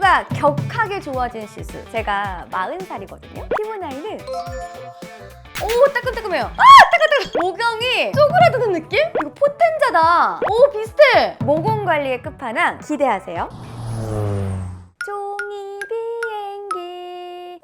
피부가 격하게 좋아진 시술. 제가 40살이거든요. 피부 나이는 오, 따끔따끔해요. 아, 따끔따끔. 모공이 쪼그라드는 느낌? 이거 포텐자다. 오, 비슷해. 모공 관리의 끝판왕 기대하세요. 종이 비행기.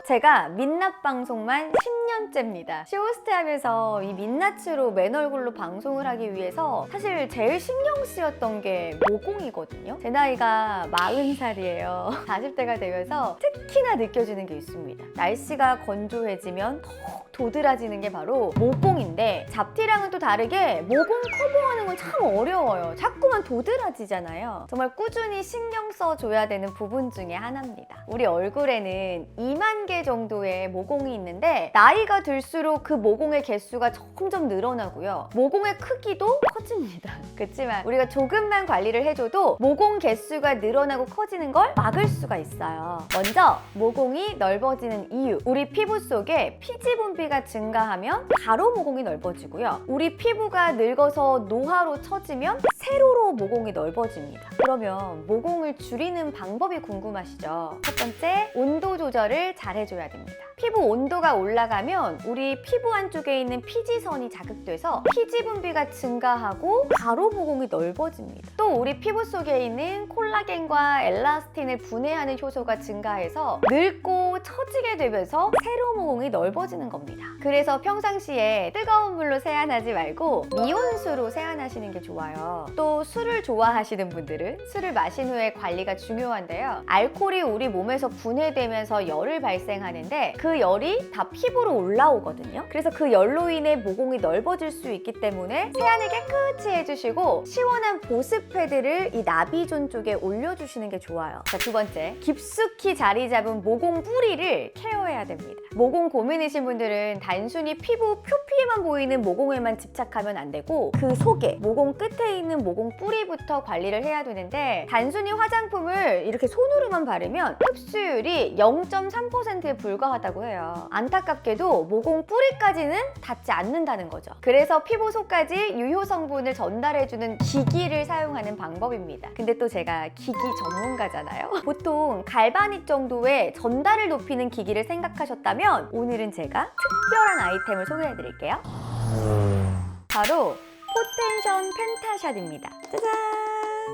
제가 민낯 방송만 10년째입니다. 쇼호스트 하면서 이 민낯으로 맨 얼굴로 방송을 하기 위해서 사실 제일 신경 쓰였던 게 모공이거든요. 제 나이가 40살이에요. 40대가 되면서 특히나 느껴지는 게 있습니다. 날씨가 건조해지면 더 도드라지는 게 바로 모공인데, 잡티랑은 또 다르게 모공 커버하는 건 참 어려워요. 자꾸만 도드라지잖아요. 정말 꾸준히 신경 써줘야 되는 부분 중에 하나입니다. 우리 얼굴에는 2만 개 정도의 모공이 있는데 나이가 들수록 그 모공의 개수가 점점 늘어나고요. 모공의 크기도 커집니다. 그렇지만 우리가 조금만 관리를 해줘도 모공 개수가 늘어나고 커지는 걸 막을 수가 있어요. 먼저 모공이 넓어지는 이유. 우리 피부 속에 피지 분비가 증가하면 가로 모공이 넓어지고요. 우리 피부가 늙어서 노화로 처지면 세로로 모공이 넓어집니다. 그러면 모공을 줄이는 방법이 궁금하시죠? 첫 번째, 온도 조절을 잘 해줘야 됩니다. 피부 온도가 올라가면 우리 피부 안쪽에 있는 피지선이 자극돼서 피지 분비가 증가하고 가로 모공이 넓어집니다. 또 우리 피부 속에 있는 콜라겐과 엘라스틴을 분해하는 효소가 증가해서 늙고 처지게 되면서 세로 모공이 넓어지는 겁니다. 그래서 평상시에 뜨거운 물로 세안하지 말고 미온수로 세안하시는 게 좋아요. 또 술을 좋아하시는 분들은 술을 마신 후에 관리가 중요한데요. 알코올이 우리 몸에서 분해되면서 열을 발생하는데 그 열이 다 피부로 올라오거든요. 그래서 그 열로 인해 모공이 넓어질 수 있기 때문에 세안을 깨끗이 해주시고 시원한 보습 패드를 이 나비존 쪽에 올려주시는 게 좋아요. 자, 두 번째, 깊숙이 자리 잡은 모공 뿌리를 케어해야 됩니다. 모공 고민이신 분들은 단순히 피부 표피에만 보이는 모공에만 집착하면 안 되고 그 속에 모공 끝에 있는 모공 뿌리부터 관리를 해야 되는데, 단순히 화장품을 이렇게 손으로만 바르면 흡수율이 0.3%에 불과하다고 해요. 안타깝게도 모공 뿌리까지는 닿지 않는다는 거죠. 그래서 피부 속까지 유효 성분을 전달해주는 기기를 사용하는 방법입니다. 근데 또 제가 기기 전문가잖아요. 보통 갈바닉 정도의 전달을 높이는 기기를 생각하셨다면 오늘은 제가 특별한 아이템을 소개해드릴게요. 바로 포텐션 펜타샷입니다. 짜잔!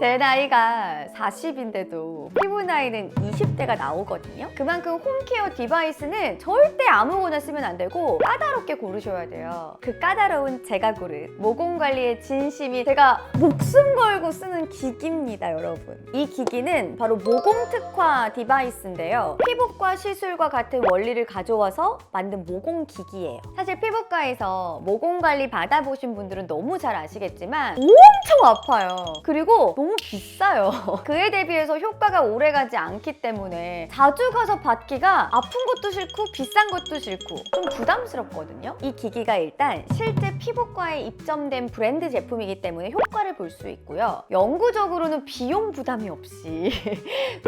제 나이가 40인데도 피부 나이는 20대가 나오거든요. 그만큼 홈케어 디바이스는 절대 아무거나 쓰면 안 되고 까다롭게 고르셔야 돼요. 그 까다로운 제가 고른 모공 관리의 진심이 제가 목숨 걸고 쓰는 기기입니다, 여러분. 이 기기는 바로 모공 특화 디바이스인데요. 피부과 시술과 같은 원리를 가져와서 만든 모공 기기예요. 사실 피부과에서 모공 관리 받아보신 분들은 너무 잘 아시겠지만 엄청 아파요. 그리고 너무 비싸요. 그에 대비해서 효과가 오래가지 않기 때문에 자주 가서 받기가 아픈 것도 싫고 비싼 것도 싫고 좀 부담스럽거든요. 이 기기가 일단 실제 피부과에 입점된 브랜드 제품이기 때문에 효과를 볼 수 있고요. 영구적으로는 비용 부담이 없이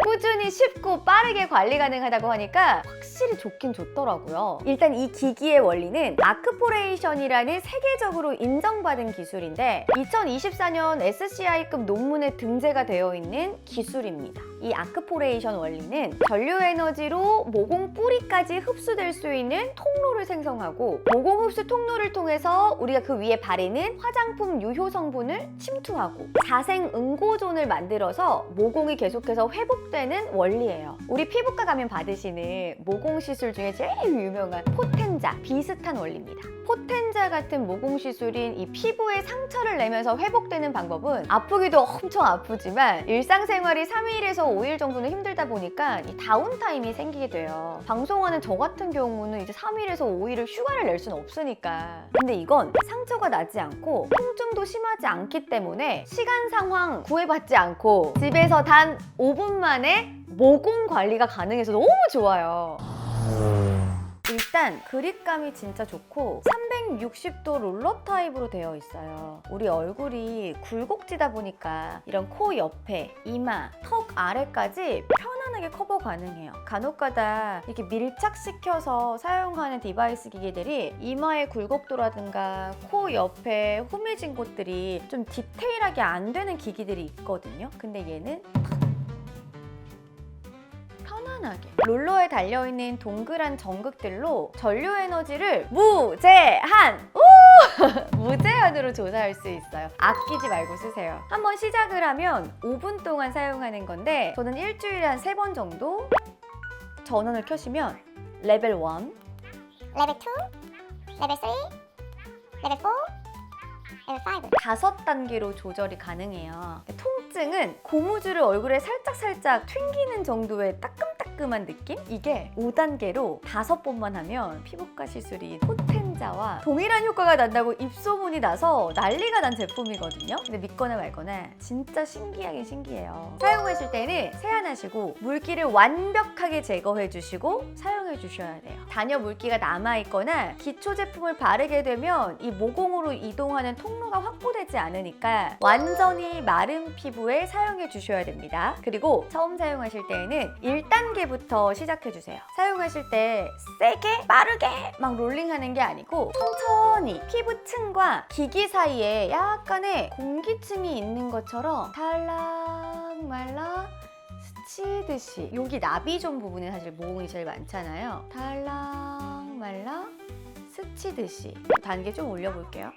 꾸준히 쉽고 빠르게 관리 가능하다고 하니까 확실히 좋긴 좋더라고요. 일단 이 기기의 원리는 아크포레이션이라는 세계적으로 인정받은 기술인데 2024년 SCI급 논문에 등재가 되어 있는 기술입니다. 이 아크포레이션 원리는 전류 에너지로 모공 뿌리까지 흡수될 수 있는 통로를 생성하고 모공 흡수 통로를 통해서 우리가 그 위에 바르는 화장품 유효 성분을 침투하고 자생 응고존을 만들어서 모공이 계속해서 회복되는 원리예요. 우리 피부과 가면 받으시는 모공 시술 중에 제일 유명한 포텐자 비슷한 원리입니다. 포텐자 같은 모공 시술인 이 피부에 상처를 내면서 회복되는 방법은 아프기도 엄청 아프지만 일상생활이 3일에서 5일 정도는 힘들다 보니까 이 다운타임이 생기게 돼요. 방송하는 저 같은 경우는 이제 3일에서 5일을 휴가를 낼 수는 없으니까. 근데 이건 상처가 나지 않고 통증도 심하지 않기 때문에 시간 상황 구애받지 않고 집에서 단 5분 만에 모공 관리가 가능해서 너무 좋아요. 일단 그립감이 진짜 좋고 360도 롤러 타입으로 되어 있어요. 우리 얼굴이 굴곡지다 보니까 이런 코 옆에, 이마, 턱 아래까지 편안하게 커버 가능해요. 간혹가다 이렇게 밀착시켜서 사용하는 디바이스 기기들이 이마의 굴곡도라든가 코 옆에 후미진 곳들이 좀 디테일하게 안 되는 기기들이 있거든요. 근데 얘는 편안하게 롤러에 달려있는 동그란 전극들로 전류 에너지를 무제한! 무제한으로 조사할 수 있어요. 아끼지 말고 쓰세요. 한번 시작을 하면 5분 동안 사용하는 건데 저는 일주일에 한 3번 정도 전원을 켜시면 레벨 1, 레벨 2, 레벨 3, 레벨 4, 레벨 5. 5단계로 조절이 가능해요. 통증은 고무줄을 얼굴에 살짝 튕기는 정도의 따끔따끔한 느낌? 이게 5단계로 5번만 하면 피부과 시술이 포텐자와 동일한 효과가 난다고 입소문이 나서 난리가 난 제품이거든요. 근데 믿거나 말거나 진짜 신기하긴 신기해요. 사용하실 때는 세안하시고 물기를 완벽하게 제거해 주시고 사용해 주셔야 돼요. 잔여 물기가 남아있거나 기초 제품을 바르게 되면 이 모공으로 이동하는 통로가 확보되지 않으니까 완전히 마른 피부에 사용해 주셔야 됩니다. 그리고 처음 사용하실 때에는 1단계부터 시작해 주세요. 사용하실 때 세게 빠르게 막 롤링하는 게 아니고 천천히 피부층과 기기 사이에 약간의 공기층이 있는 것처럼 달랑말랑 스치듯이, 여기 나비존 부분에 사실 모공이 제일 많잖아요. 달랑말랑 스치듯이 단계 좀 올려볼게요.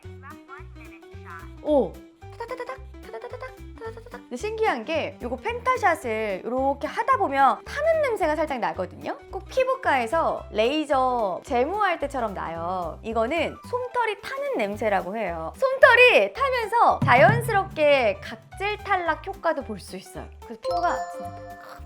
오! 타다다다닥 타다다다닥 타다다닥. 근데 신기한 게 이거 펜타샷을 이렇게 하다 보면 타는 냄새가 살짝 나거든요. 꼭 피부과에서 레이저 제모할 때처럼 나요. 이거는 솜털이 타는 냄새라고 해요. 솜털이 타면서 자연스럽게 각질 탈락 효과도 볼 수 있어요. 그래서 피부가 진짜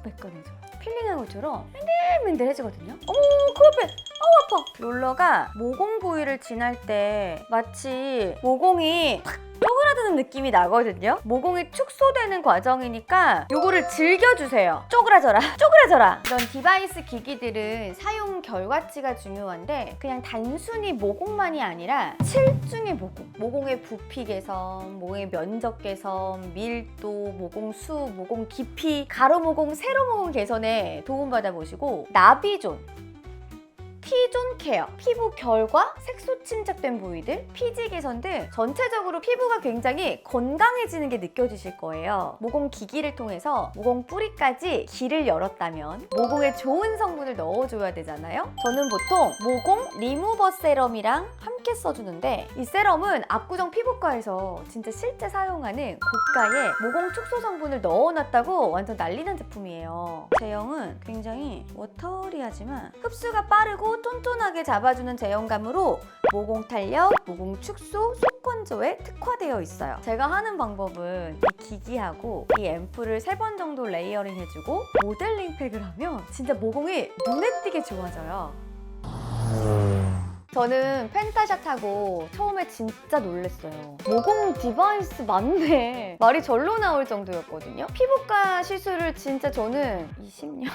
매끈해져요. 필링한 것처럼 맨들맨들해지거든요. 어머, 코앞에 아파. 롤러가 모공 부위를 지날 때 마치 모공이 탁 쪼그라드는 느낌이 나거든요. 모공이 축소되는 과정이니까 요거를 즐겨주세요. 쪼그라져라 쪼그라져라. 이런 디바이스 기기들은 사용 결과치가 중요한데 그냥 단순히 모공만이 아니라 실중의 모공의 부피 개선, 모공의 면적 개선, 밀도, 모공 수, 모공 깊이, 가로 모공, 세로 모공 개선에 도움받아 보시고 나비존, T존 케어, 피부 결과, 색소 침착된 부위들, 피지 개선 등 전체적으로 피부가 굉장히 건강해지는 게 느껴지실 거예요. 모공 기기를 통해서 모공 뿌리까지 길을 열었다면 모공에 좋은 성분을 넣어줘야 되잖아요. 저는 보통 모공 리무버 세럼이랑 함께 써주는데 이 세럼은 압구정 피부과에서 진짜 실제 사용하는 고가의 모공 축소 성분을 넣어놨다고 완전 난리난 제품이에요. 제형은 굉장히 워터리하지만 흡수가 빠르고 쫀쫀하게 잡아주는 제형감으로 모공 탄력, 모공 축소, 속건조에 특화되어 있어요. 제가 하는 방법은 이 기기하고 이 앰플을 3번 정도 레이어링 해주고 모델링 팩을 하면 진짜 모공이 눈에 띄게 좋아져요. 저는 펜타샷하고 처음에 진짜 놀랐어요. 모공 디바이스 맞네. 말이 절로 나올 정도였거든요. 피부과 시술을 진짜 저는 20년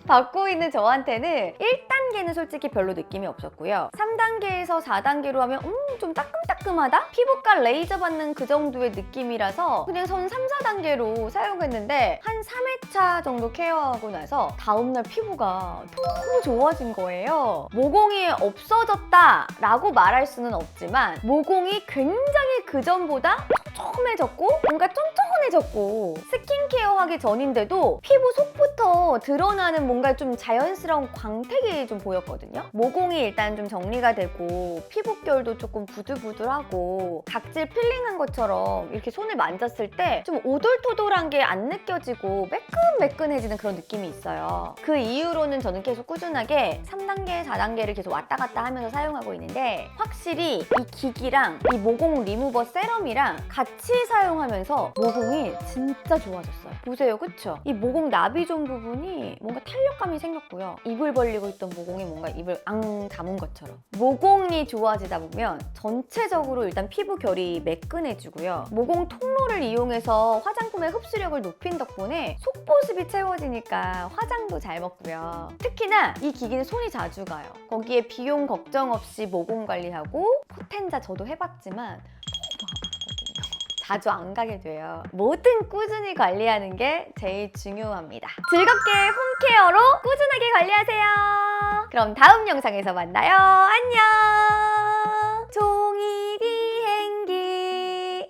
받고 있는 저한테는 1단계는 솔직히 별로 느낌이 없었고요. 3단계에서 4단계로 하면 좀 따끔따끔하다? 피부과 레이저 받는 그 정도의 느낌이라서 그냥 전 3, 4단계로 사용했는데 한 3회차 정도 케어하고 나서 다음날 피부가 너무 좋아진 거예요. 모공이 없어졌다 라고 말할 수는 없지만 모공이 굉장히 그전보다 촘촘해졌고 뭔가 쫀쫀해졌고 스킨케어 하기 전인데도 피부 속부터 드러나는 뭔가 좀 자연스러운 광택이 좀 보였거든요. 모공이 일단 좀 정리가 되고 피부결도 조금 부들부들하고 각질 필링한 것처럼 이렇게 손을 만졌을 때 좀 오돌토돌한 게 안 느껴지고 매끈매끈해지는 그런 느낌이 있어요. 그 이후로는 저는 계속 꾸준하게 3단계, 4단계를 계속 왔다 갔다 하면서 사용하고 있는데 확실히 이 기기랑 이 모공 리무버 세럼이랑 같이 사용하면서 모공이 진짜 좋아졌어요. 보세요, 그쵸? 이 모공 나비존 부분이 뭔가 탄력감이 생겼고요. 입을 벌리고 있던 모공이 뭔가 입을 앙 다문 것처럼. 모공이 좋아지다 보면 전체적으로 일단 피부 결이 매끈해지고요. 모공 통로를 이용해서 화장품의 흡수력을 높인 덕분에 속보습이 채워지니까 화장도 잘 먹고요. 특히나 이 기기는 손이 자주 가요. 거기에 비용 걱정 없이 모공 관리하고 포텐자 저도 해봤지만 자주 안 가게 돼요. 뭐든 꾸준히 관리하는 게 제일 중요합니다. 즐겁게 홈케어로 꾸준하게 관리하세요. 그럼 다음 영상에서 만나요. 안녕!